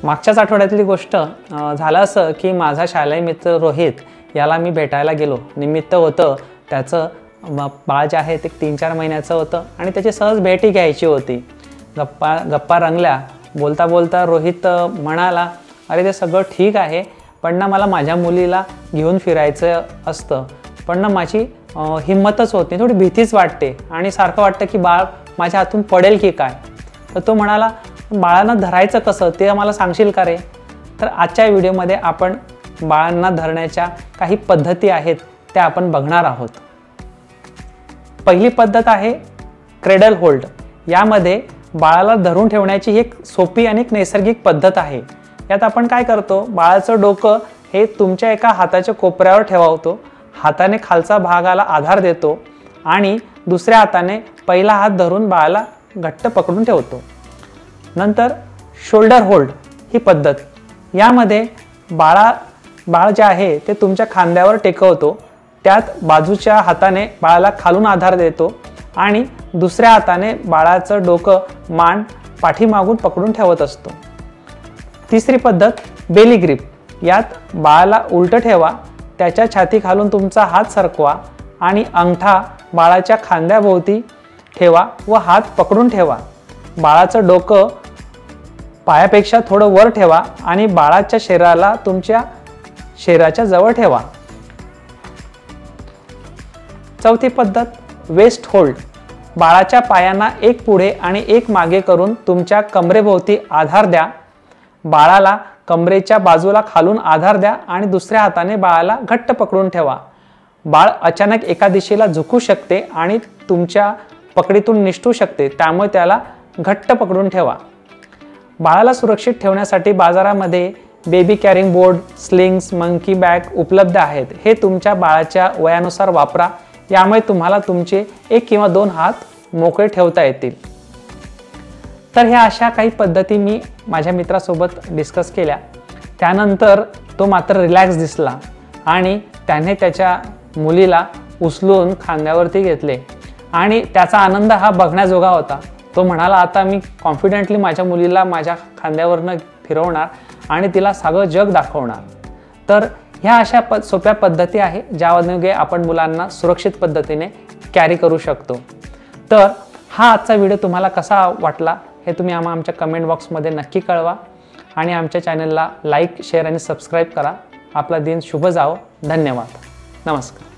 मागच्याच आठवड्यातली गोष्ट झालं असं की माझा शालेय मित्र रोहित याला मी भेटायला गेलो। निमित्त होतं त्याचं बाळ जे आहे ते 3-4 महिन्याचं होतं आणि त्याची सहज भेटी घ्यायची होती। गप्पा रंगल्या। बोलता बोलता रोहित म्हणाला, अरे ते सगळं ठीक आहे, पण ना मला माझ्या मुलीला घेऊन फिरायचं असतं, पण ना माझी हिंमतच होत नाही, थोडी भीतीच वाटते आणि सारखं वाटतं की बाळ माझ्या हातून पडेल की काय। तर तो म्हणाला, बाळांना धरायचं कसं ते मला सांगशील का रे? तर आजच्या व्हिडिओमध्ये आपण बाळांना धरण्याच्या काही पद्धती आहेत त्या आपण बघणार आहोत। पहिली पद्धत आहे क्रेडल होल्ड। यामध्ये बाळाला धरून ठेवण्याची एक सोपी आणि नैसर्गिक पद्धत आहे। यात आपण काय करतो, बाळाचं डोकं हे तुमच्या एका हाताच्या कोपऱ्यावर ठेवतो, हाताने खालचा भागाला आधार देतो आणि दुसऱ्या हाताने पहिला हात धरून बाळाला घट्ट पकडून ठेवतो। नंतर शोल्डर होल्ड ही पद्धत, यामध्ये बाळ जे आहे ते तुमच्या खांद्यावर टेकवतो, त्यात बाजूच्या हाताने बाळाला खालून आधार देतो आणि दुसऱ्या हाताने बाळाचं डोकं मान पाठीमागून पकडून ठेवत असतो। तिसरी पद्धत बेली ग्रिप। यात बाळाला उलट ठेवा, त्याच्या छाती खालून तुमचा हात सरकवा आणि अंगठा बाळाच्या खांद्याभोवती ठेवा व हात पकडून ठेवा। बाळाचं डोकं पायापेक्षा थोडं वर ठेवा आणि बाळाच्या शरीराला तुमच्या शरीराच्या जवळ ठेवा। चौथी पद्धत वेस्ट होल्ड। बाळाच्या पायांना एक पुढे आणि एक मागे करून तुमच्या कमरेभोवती आधार द्या। बाळाला कमरेच्या बाजूला खालून आधार द्या आणि दुसऱ्या हाताने बाळाला घट्ट पकडून ठेवा। बाळ अचानक एका दिशेला झुकू शकते आणि तुमच्या पकडीतून निसटू शकते, त्यामुळे त्याला घट्ट पकडून ठेवा। बाळाला सुरक्षित ठेवण्यासाठी बाजारामध्ये baby carrying board, slings, monkey bag उपलब्ध आहेत। हे तुमच्या बाळाच्या वयानुसार वापरा, यामुळे तुम्हाला तुमचे 1 किंवा 2 हात मोकळे ठेवता येतील। तर ह्या अशा काही पद्धती मी माझ्या मित्रासोबत डिस्कस केल्या। त्यानंतर तो मात्र रिलॅक्स दिसला आणि त्याने त्याच्या मुलीला उचलून खांद्यावरती घेतले आणि त्याचा आनंद हा बघण्याजोगा होता। तो म्हणाला, आता मी कॉन्फिडेंटली माझ्या मुलीला माझ्या खांद्यावरनं फिरवणार आणि तिला सगळं जग दाखवणार। तर ह्या अशा सोप्या पद्धती आहे ज्यामध्ये आपण मुलांना सुरक्षित पद्धतीने कॅरी करू शकतो। तर हा आजचा व्हिडिओ तुम्हाला कसा वाटला हे तुम्ही आमच्या कमेंट बॉक्समध्ये नक्की कळवा आणि आमच्या चॅनलला लाईक, शेअर आणि सबस्क्राईब करा। आपला दिन शुभ जावो। धन्यवाद। नमस्कार।